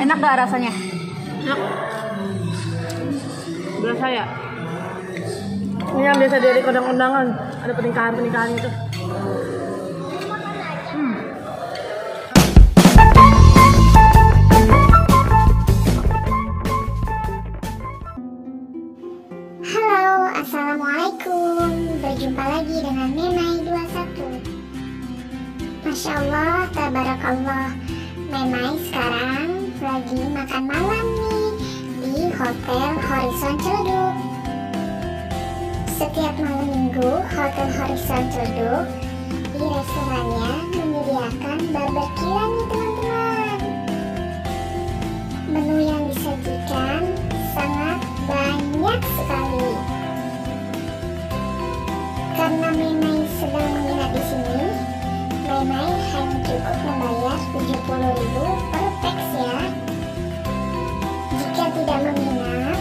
Enak gak rasanya? Enak. Berasa ya? Ini yang biasa dari kondangan, ada pernikahan itu. Halo, assalamualaikum. Berjumpa lagi dengan Memai 21. Masya Allah, tabarakallah. Memai sekarang lagi makan malam nih di Hotel Horizon Ciledug. Setiap malam minggu, Hotel Horizon Ciledug di restorannya menyediakan barbekyuan nih teman-teman. Menu yang disajikan sangat banyak sekali. Karena Memai sedang menginap di sini, Memai hanya cukup membayar 70.000 per pax ya. Jika tidak menginap,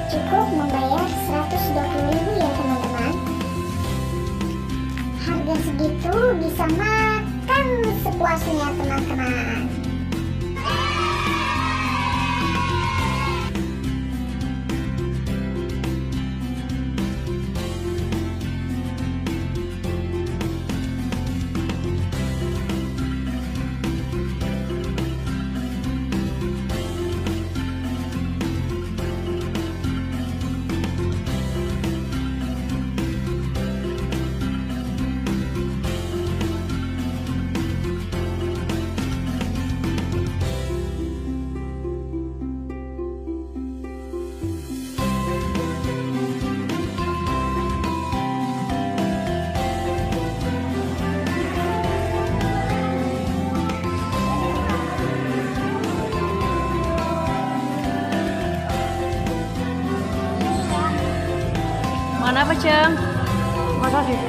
cukup membayar 120.000 ya teman-teman. Harga segitu bisa makan sepuasnya teman-teman. Makan apa, Ceng? Masa sih?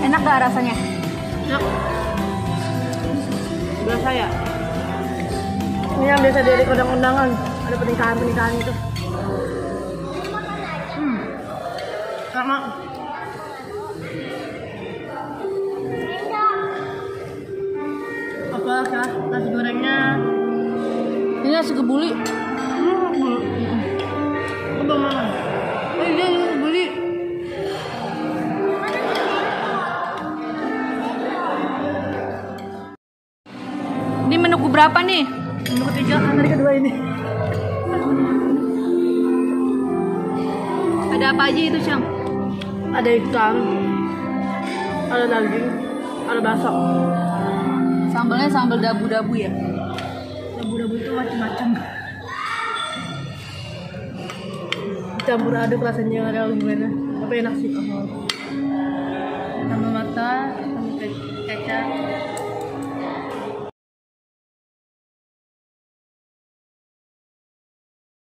Enak gak rasanya? Enak. Berasa ya? Ini yang biasa dari kondangan, ada pernikahan itu. Sama. Apa kah? Nasi gorengnya? Ini nasi kebuli. Coba makan. Oh iya, ini kebuli. Ini menu berapa nih? Menu ketiga, hari kedua ini. Ada apa aja itu, Ceng? Ada ikan, ada daging, ada bakso. Sambalnya sambal dabu-dabu ya? Dabu-dabu itu macam-macam. Campur aduk rasanya ada gimana? Tapi enak sih. Tambah mata, tambah kecap.